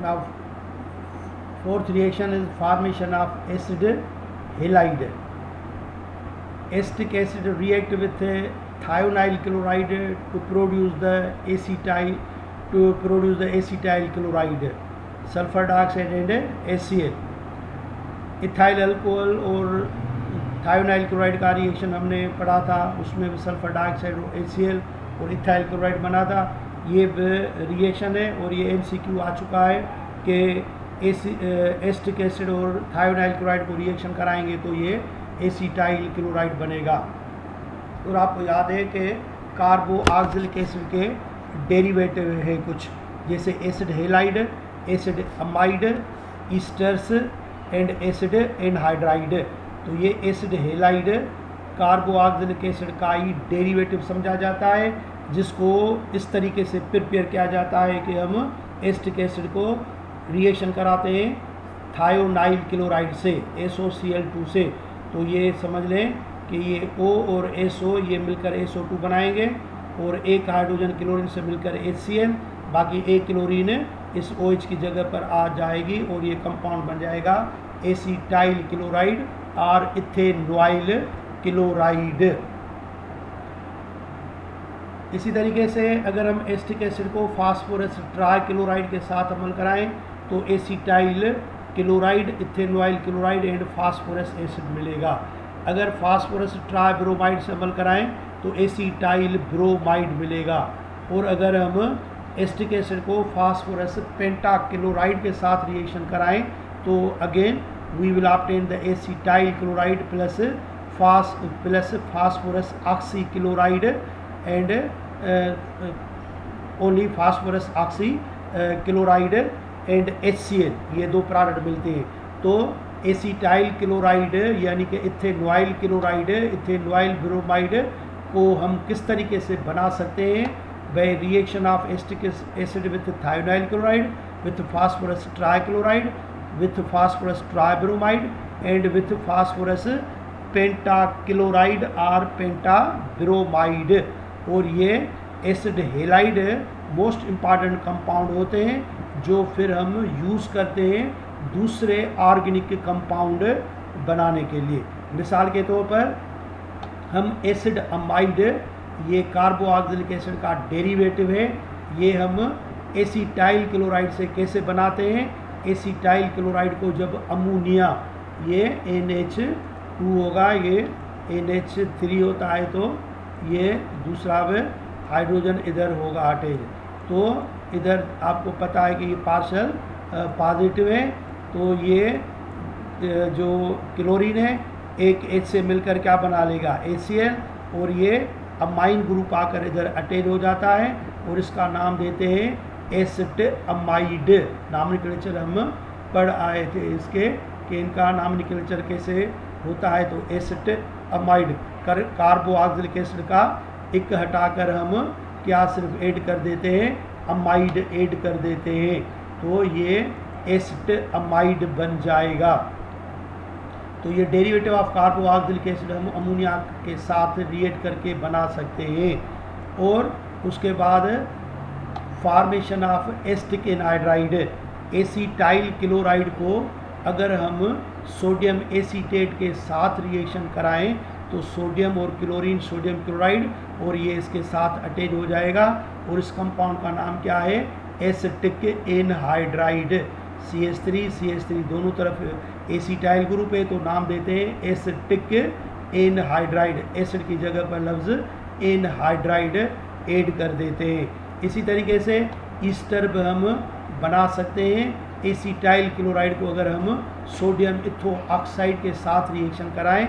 Now fourth reaction is formation of acid halide. Acetic acid react with thionyl chloride to produce the acetyl chloride, sulfur dioxide and HCl. Ethyl alcohol और thionyl chloride का reaction हमने पढ़ा था, उसमें भी sulphur dioxide और HCl और ethyl chloride बना था। ये रिएक्शन है और ये MCQ आ चुका है कि एसिटिक एसिड और थायोनाइल क्लोराइड को रिएक्शन कराएंगे तो ये एसिटाइल क्लोराइड बनेगा। और आपको याद है कि कार्बोऑक्सिलिक एसिड के डेरिवेटिव है कुछ, जैसे acid halide, acid amide, esters and acid anhydride. तो ये एसिड हेलाइड कार्बोऑक्सिलिक एसिड का ही डेरिवेटिव समझा जाता है, जिसको इस तरीके से प्रिपेयर किया जाता है कि हम एसिटिक एसिड को रिएक्शन कराते हैं थायोनाइल क्लोराइड से, SOCl2 से। तो ये समझ लें कि ये O और SO ये मिलकर SO2 बनाएंगे और एक हाइड्रोजन क्लोरीन से मिलकर HCl, बाकी एक क्लोरीन इस OH की जगह पर आ जाएगी और ये कंपाउंड बन जाएगा एसिटाइल क्लोराइड और इथेनॉइल क्लोराइड। इसी तरीके से अगर हम एसिटिक एसिड को फास्फोरस ट्राइक्लोराइड के साथ अमल कराएं तो acetyl chloride, ethanoyl chloride and phosphorus acid मिलेगा। अगर फास्फोरस ट्राइब्रोमाइड से अमल कराएं तो एसिटाइल ब्रोमाइड मिलेगा। और अगर हम एसिटिक एसिड को फास्फोरस पेंटाक्लोराइड के साथ रिएक्शन कराएं तो again we will obtain the acetyl chloride plus phosphorus oxychloride and only phosphorus oxy chloride and HCl, ये दो प्रोडक्ट मिलते हैं। तो एसिटाइल क्लोराइड यानी कि इथेनॉइल क्लोराइड, इथेनॉइल ब्रोमाइड को हम किस तरीके से बना सकते हैं? By reaction of acetic acid with thionyl chloride, with phosphorus trichloride, with phosphorus tribromide and with phosphorus pentachloride और पेंटाब्रोमाइड। और ये acid halide most important compound होते हैं जो फिर हम यूज़ करते हैं दूसरे ऑर्गेनिक कंपाउंड बनाने के लिए। मिसाल के तौर पर हम एसिड अमाइड, ये कार्बोऑक्सिलिक एसिड का डेरिवेटिव है, ये हम एसिटाइल क्लोराइड से कैसे बनाते हैं? एसिटाइल क्लोराइड को जब अमोनिया, ये NH2 होगा, ये NH3 होता है, तो ये दूसरा हाइड्रोजन इधर होगा अटैच, तो इधर आपको पता है कि ये पार्शल पॉजिटिव है, तो ये जो क्लोरीन है एक H से मिलकर क्या बना लेगा? HCl, और ये अमाइन ग्रुप आकर इधर अटैच हो जाता है और इसका नाम देते हैं एसिट अमाइड। नॉमेनक्लेचर हम पढ़ आए थे इसके कि इनका नॉमेनक्लेचर कैसे होता है। तो एसिट अमाइड, कार्बोऑक्सिलिक एसिड का एक हटाकर हम क्या सिर्फ ऐड कर देते हैं? अमाइड ऐड कर देते हैं, तो ये एसिट अमाइड बन जाएगा। तो ये डेरिवेटिव ऑफ कार्बोऑक्सिलिक एसिड हम अमोनिया के साथ रिएक्ट करके बना सकते हैं। और उसके बाद formation of acetic anhydride, acetyl chloride को अगर हम सोडियम एसीटेट के साथ रिएक्शन कराएं तो सोडियम और क्लोरीन, सोडियम क्लोराइड, और ये इसके साथ अटैच हो जाएगा और इस कंपाउंड का नाम क्या है? Acetic anhydride. CH3 दोनों तरफ एसिटाइल ग्रुप है तो नाम देते हैं एसिटिक एनहाइड्राइड। एसिड की जगह पर लफ्ज़ एनहाइड्राइड ऐड कर देते हैं। इसी तरीके से ईस्टर हम बना सकते हैं। एसिटाइल क्लोराइड को अगर हम सोडियम इथो ऑक्साइड के साथ रिएक्शन कराएं,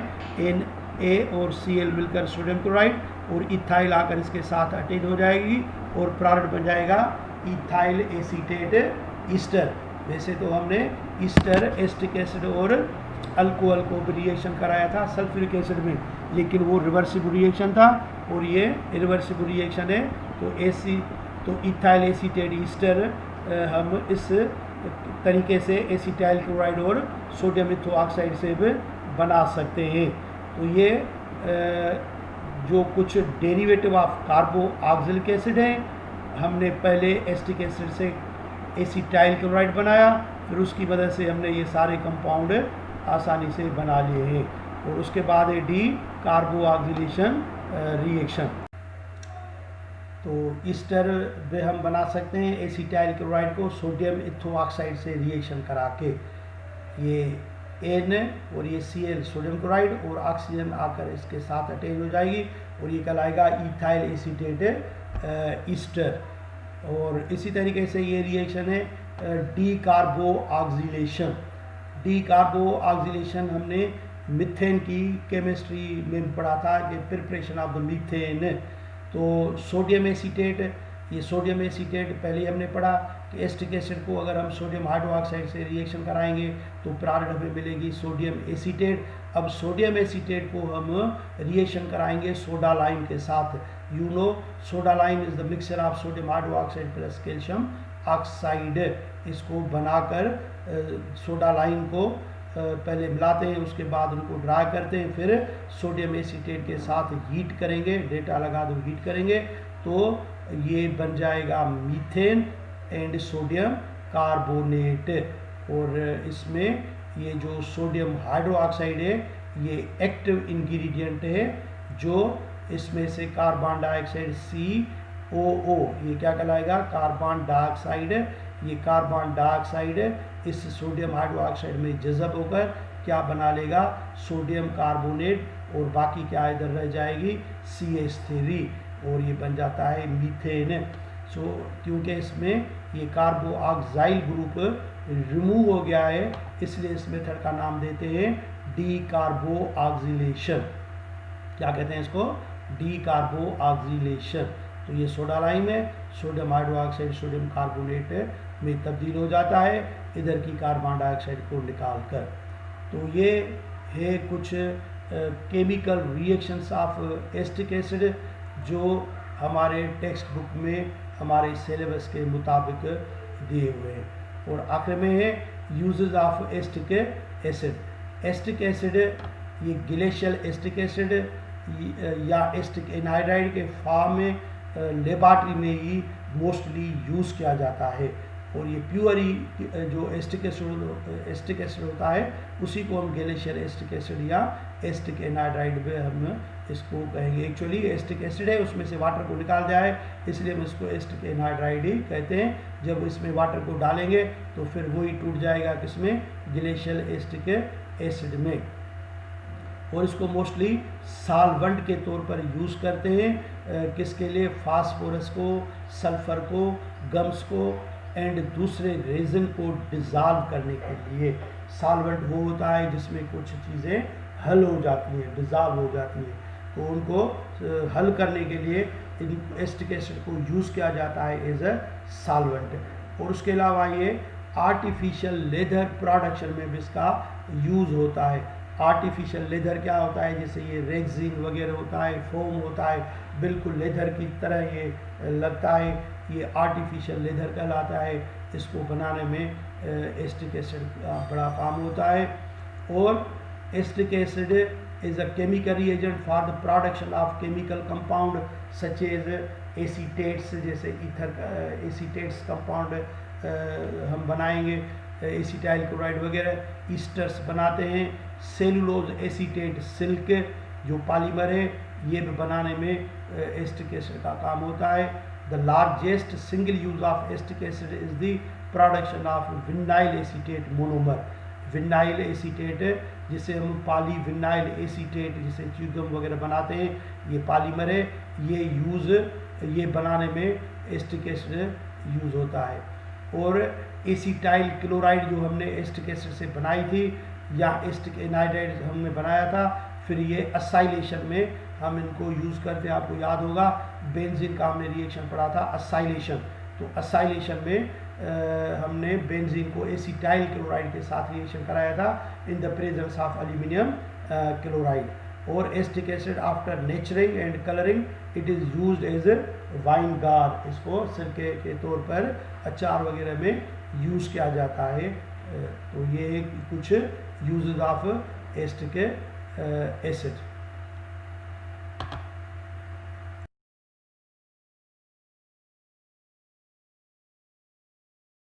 Na और Cl मिलकर सोडियम क्लोराइड, और इथाइल आकर इसके साथ अटैच हो जाएगी और प्रोडक्ट बन जाएगा इथाइल एसीटेट ईस्टर। वैसे तो हमने ईस्टर एसिटिक एसिड और अल्कोहल को भी रिएक्शन कराया था सल्फ्यूरिक एसिड में, लेकिन वो रिवर्सिबल रिएक्शन था और ये इरिवर्सिबल रिएक्शन है। तो इथाइल एसीटेट ईस्टर हम इस तरीके से एसिटाइल क्लोराइड और सोडियम इथो ऑक्साइड से भी बना सकते हैं। तो ये जो कुछ डेरिवेटिव ऑफ कार्बोऑक्सिलिक एसिड हैं, हमने पहले एसिटिक एसिड से एसिटाइल क्लोराइड बनाया, फिर उसकी मदद से हमने ये सारे कंपाउंड आसानी से बना लिए हैं। और उसके बाद है डी कार्बोऑक्सीलेशन रिएक्शन। तो ईस्टर में हम बना सकते हैं एसिटाइल क्लोराइड को सोडियम इथोऑक्साइड से रिएक्शन करा के। ये एन और ये Cl सोडियम क्लोराइड और ऑक्सीजन आकर इसके साथ अटैच हो जाएगी और ये कहलाएगा इथाइल एसीटेट ईस्टर। और इसी तरीके से ये रिएक्शन है डी कार्बोऑक्सीलेशन। डी कार्बोऑक्सीलेशन हमने मीथेन की केमिस्ट्री में पढ़ा था कि प्रिपरेशन ऑफ द मीथेन। तो सोडियम एसीटेट, ये सोडियम एसीटेट पहले हमने पढ़ा कि एस्टिक एसिड को अगर हम सोडियम हाइड्रोक्साइड से रिएक्शन कराएंगे तो प्रोडक्ट हमें मिलेगी सोडियम एसीटेट। अब सोडियम एसीटेट को हम रिएक्शन कराएंगे सोडा लाइम के साथ। You know soda lime is the mixture of sodium hydroxide plus calcium oxide. इसको बनाकर सोडा लाइम को पहले मिलाते हैं, उसके बाद उनको ड्राई करते हैं, फिर सोडियम एसीटेट के साथ हीट करेंगे, डेटा लगा दो हीट करेंगे तो ये बन जाएगा मीथेन एंड सोडियम कार्बोनेट। और इसमें ये जो सोडियम हाइड्रोक्साइड है ये एक्टिव इंग्रेडिएंट है, जो इसमें से कार्बन डाइऑक्साइड COO ये क्या कहलाएगा, कार्बन डाइऑक्साइड। ये कार्बन डाइऑक्साइड इस सोडियम हाइड्रोक्साइड में जज़ब होकर क्या बना लेगा, सोडियम कार्बोनेट, और बाकी क्या इधर रह जाएगी CH3 और ये बन जाता है मीथेन। सो क्योंकि इसमें ये कार्बोऑक्साइल ग्रुप रिमूव हो गया है इसलिए इस मेथड का नाम देते हैं डी कार्बोऑक्सीलेशन। क्या कहते हैं इसको, डी कार्बोऑक्सीलेशन। तो ये सोडा लाइम है, सोडियम हाइड्रोक्साइड सोडियम कार्बोनेट में तब्दील हो जाता है इधर की कार्बन डाइऑक्साइड को निकाल कर। तो ये है कुछ chemical reactions of acetic acid जो हमारे टेक्स्ट बुक में हमारे सिलेबस के मुताबिक दिए हुए हैं। और आखिर में है uses of acetic acid. Acetic acid ये ग्लेशियल एस्टिक एसिड या एस्टिक एनहाइड्राइड के फॉर्म में लेबॉरेटरी में ही मोस्टली यूज़ किया जाता है। और ये प्योर ही जो एस्टिक एसिड होता है उसी को हम ग्लेशियल एस्टिक एसिड या एस्टिक एनहाइड्राइड में हम इसको कहेंगे। एक्चुअली एस्टिक एसिड है, उसमें से वाटर को निकाल दिया है इसलिए हम इसको एस्टिक एनहाइड्राइड ही कहते हैं। जब इसमें वाटर को डालेंगे तो फिर वही टूट जाएगा किसमें, ग्लेशियल एस्टिक एसिड में। और इसको मोस्टली साल्वेंट के तौर पर यूज़ करते हैं किसके लिए, फास्फोरस को, सल्फर को, गम्स को एंड दूसरे रेजन को डिज़ाल्व करने के लिए। साल्वेंट वो होता है जिसमें कुछ चीज़ें हल हो जाती हैं, डिज़ाल्व हो जाती हैं, तो उनको हल करने के लिए इन एस्टिक एसिड को यूज़ किया जाता है एज अ साल्वेंट। और उसके अलावा ये आर्टिफिशियल लेदर प्रोडक्शन में भी इसका यूज़ होता है। आर्टिफिशियल लेदर क्या होता है, जैसे ये रेक्सिन वगैरह होता है, फोम होता है, बिल्कुल लेदर की तरह ये लगता है, ये आर्टिफिशियल लेदर कहलाता है। इसको बनाने में एस्टिक एसिड का बड़ा काम होता है। और acetic acid is a chemical reagent for the production of chemical compound such as acetates, जैसे ईथर एसीटेट्स कंपाउंड हम बनाएंगे, एसिटाइल क्लोराइड वगैरह, ईस्टर्स बनाते हैं। सेलुलोज एसीटेट सिल्क जो पॉलीमर है ये भी बनाने में एस्टिक एसिड का काम होता है। The largest single use of acetic acid is the production of vinyl acetate monomer. Vinyl acetate जिसे हम पॉलीविनाइल एसीटेट जिसे च्युइंगम वगैरह बनाते हैं, ये पॉलीमर है, ये बनाने में एस्टिक एसिड यूज़ होता है। और एसिटाइल क्लोराइड जो हमने एस्टिक एसिड से बनाई थी या एस्टिक एनहाइड्राइड हमने बनाया था, फिर ये असाइलेशन में हम इनको यूज़ करते हैं। आपको याद होगा बेंजीन का हमने रिएक्शन पढ़ा था असाइलेशन। तो असाइलेशन में हमने बेंजीन को एसिटाइल क्लोराइड के साथ रिएक्शन कराया था in the presence of aluminium chloride. और acetic acid after naturing and colouring it is used as vinegar, इसको सिरके के तौर पर अचार वगैरह में यूज़ किया जाता है। तो ये कुछ यूजेस ऑफ एस्टिक एसिड।